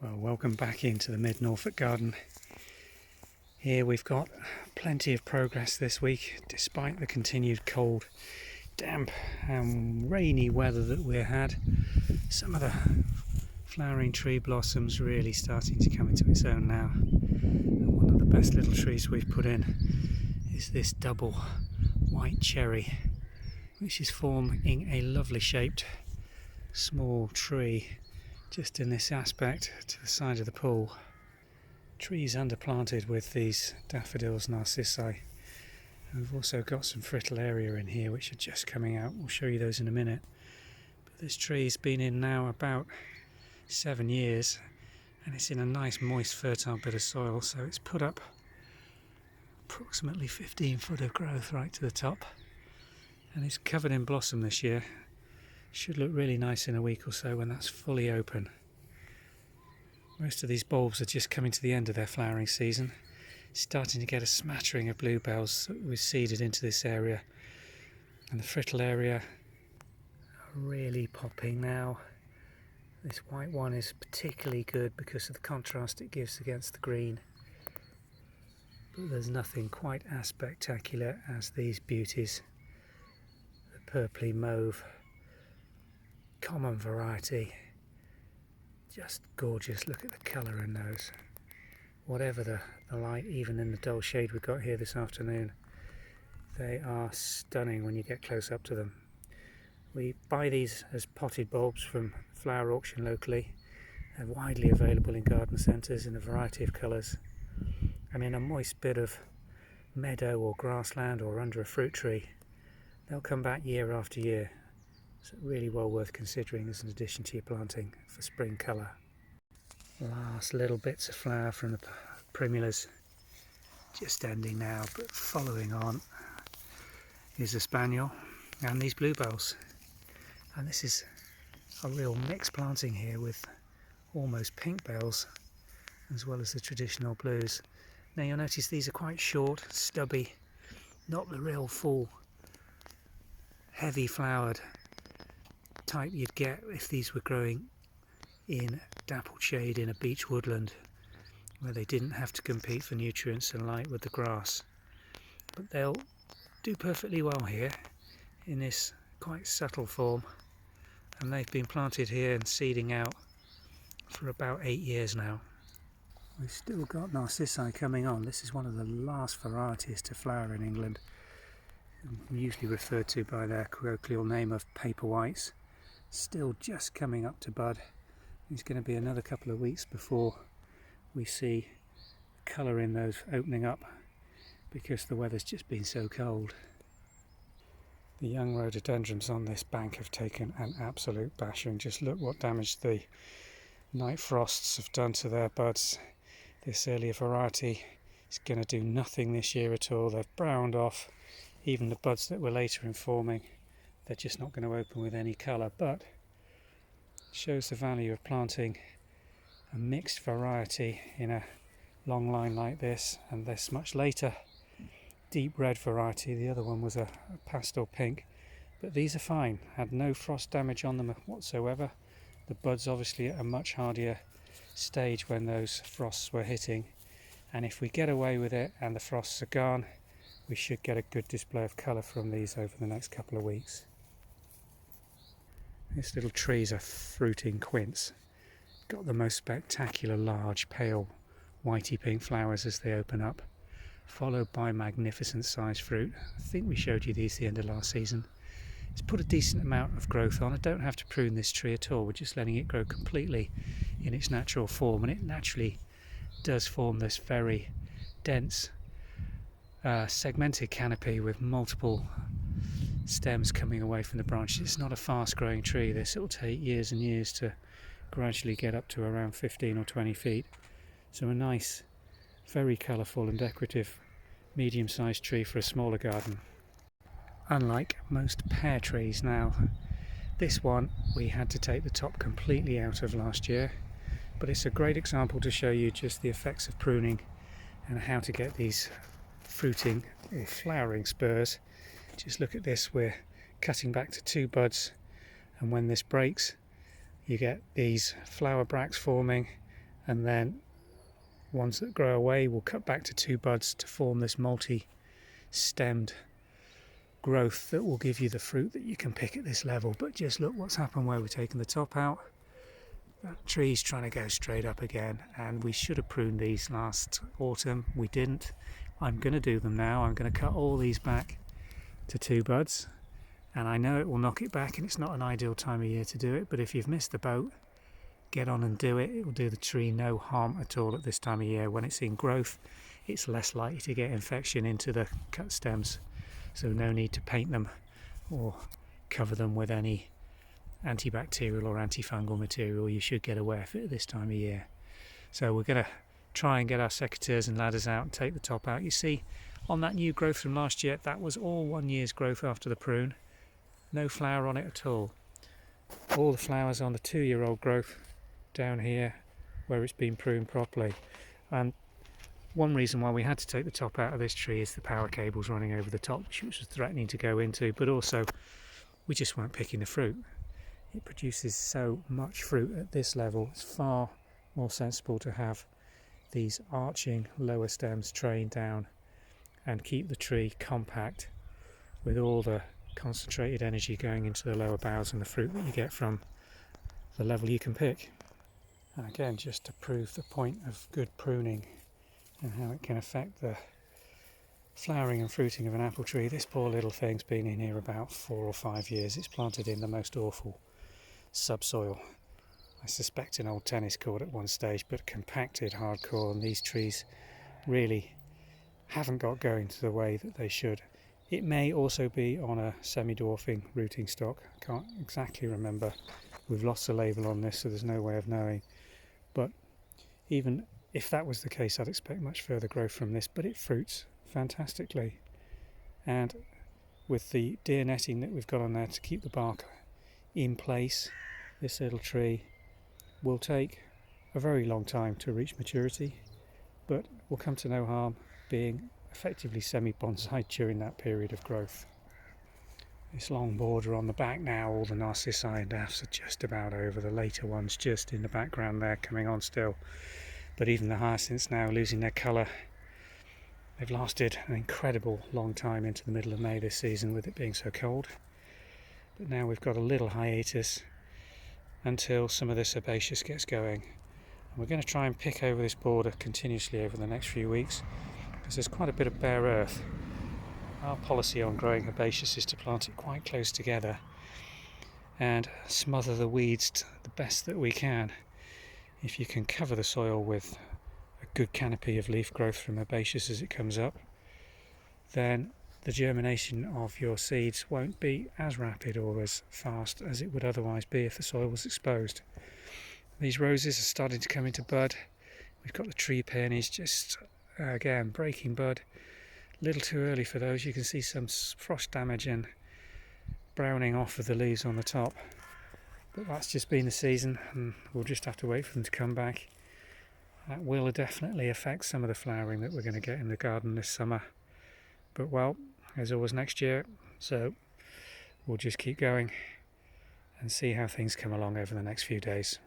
Well, welcome back into the mid-Norfolk garden. Here we've got plenty of progress this week, despite the continued cold, damp and rainy weather that we had. Some of the flowering tree blossoms really starting to come into its own now. And one of the best little trees we've put in is this double white cherry, which is forming a lovely shaped small tree just in this aspect to the side of the pool. Trees underplanted with these daffodils, narcissi. And we've also got some fritillaria in here which are just coming out. We'll show you those in a minute. But this tree's been in now about 7 years and it's in a nice moist fertile bit of soil, so it's put up approximately 15 foot of growth right to the top, and it's covered in blossom this year. Should look really nice in a week or so when that's fully open. Most of these bulbs are just coming to the end of their flowering season, starting to get a smattering of bluebells that we've seeded into this area, and the fritillaria are really popping now. This white one is particularly good because of the contrast it gives against the green, but there's nothing quite as spectacular as these beauties. The purpley mauve, common variety, just gorgeous. Look at the colour in those. Whatever the light, even in the dull shade we've got here this afternoon, they are stunning when you get close up to them. We buy these as potted bulbs from flower auction locally. They're widely available in garden centres in a variety of colours, and in a moist bit of meadow or grassland or under a fruit tree they'll come back year after year. So really well worth considering as an addition to your planting for spring colour. Last little bits of flower from the primulas, just ending now, but following on is a spaniel and these bluebells. And this is a real mixed planting here with almost pink bells as well as the traditional blues. Now you'll notice these are quite short, stubby, not the real full heavy flowered type you'd get if these were growing in dappled shade in a beech woodland where they didn't have to compete for nutrients and light with the grass. But they'll do perfectly well here in this quite subtle form, and they've been planted here and seeding out for about 8 years now. We've still got narcissi coming on. This is one of the last varieties to flower in England, usually referred to by their colloquial name of paper whites. Still just coming up to bud. It's going to be another couple of weeks before we see colour in those opening up because the weather's just been so cold. The young rhododendrons on this bank have taken an absolute bashing. Just look what damage the night frosts have done to their buds. This earlier variety is going to do nothing this year at all. They've browned off. Even the buds that were later in forming, they're just not going to open with any colour, but shows the value of planting a mixed variety in a long line like this, and this much later deep red variety. The other one was a pastel pink, but these are fine, had no frost damage on them whatsoever. The buds obviously at a much hardier stage when those frosts were hitting, and if we get away with it and the frosts are gone, we should get a good display of colour from these over the next couple of weeks. This little tree is a fruiting quince. Got the most spectacular large pale whitey pink flowers as they open up, followed by magnificent sized fruit. I think we showed you these the end of last season. It's put a decent amount of growth on. I don't have to prune this tree at all. We're just letting it grow completely in its natural form, and it naturally does form this very dense segmented canopy with multiple stems coming away from the branches. It's not a fast growing tree. This will take years and years to gradually get up to around 15 or 20 feet. So a nice, very colourful and decorative medium sized tree for a smaller garden. Unlike most pear trees now, this one we had to take the top completely out of last year, but it's a great example to show you just the effects of pruning and how to get these fruiting or flowering spurs. Just look at this, we're cutting back to 2 buds, and when this breaks you get these flower bracts forming and then ones that grow away will cut back to 2 buds to form this multi-stemmed growth that will give you the fruit that you can pick at this level. But just look what's happened where we've taken the top out. That tree's trying to go straight up again, and we should have pruned these last autumn. We didn't. I'm going to do them now. I'm going to cut all these back to 2 buds, and I know it will knock it back, and it's not an ideal time of year to do it, but if you've missed the boat, get on and do it. It will do the tree no harm at all at this time of year. When it's in growth, it's less likely to get infection into the cut stems, so no need to paint them or cover them with any antibacterial or antifungal material. You should get away with it at this time of year. So we're going to try and get our secateurs and ladders out and take the top out. You see on that new growth from last year, that was all 1 year's growth after the prune. No flower on it at all. All the flowers on the 2-year-old growth down here where it's been pruned properly. And one reason why we had to take the top out of this tree is the power cables running over the top, which was threatening to go into, but also we just weren't picking the fruit. It produces so much fruit at this level. It's far more sensible to have these arching lower stems trained down and keep the tree compact with all the concentrated energy going into the lower boughs and the fruit that you get from the level you can pick. And again, just to prove the point of good pruning and how it can affect the flowering and fruiting of an apple tree, this poor little thing's been in here about 4 or 5 years. It's planted in the most awful subsoil. I suspect an old tennis court at one stage, but compacted hardcore, and these trees really haven't got going to the way that they should. It may also be on a semi-dwarfing rooting stock. I can't exactly remember. We've lost the label on this, so there's no way of knowing. But even if that was the case, I'd expect much further growth from this, but it fruits fantastically. And with the deer netting that we've got on there to keep the bark in place, this little tree will take a very long time to reach maturity, but will come to no harm being effectively semi-bonsai during that period of growth. This long border on the back now, all the narcissi and daphs are just about over, the later ones just in the background there coming on still. But even the hyacinths now losing their colour. They've lasted an incredible long time into the middle of May this season with it being so cold. But now we've got a little hiatus until some of this herbaceous gets going. And we're going to try and pick over this border continuously over the next few weeks because there's quite a bit of bare earth. Our policy on growing herbaceous is to plant it quite close together and smother the weeds the best that we can. If you can cover the soil with a good canopy of leaf growth from herbaceous as it comes up, then the germination of your seeds won't be as rapid or as fast as it would otherwise be if the soil was exposed. These roses are starting to come into bud. We've got the tree peonies just again breaking bud. A little too early for those. You can see some frost damage and browning off of the leaves on the top, but that's just been the season and we'll just have to wait for them to come back. That will definitely affect some of the flowering that we're going to get in the garden this summer, but well, there's always next year, so we'll just keep going and see how things come along over the next few days.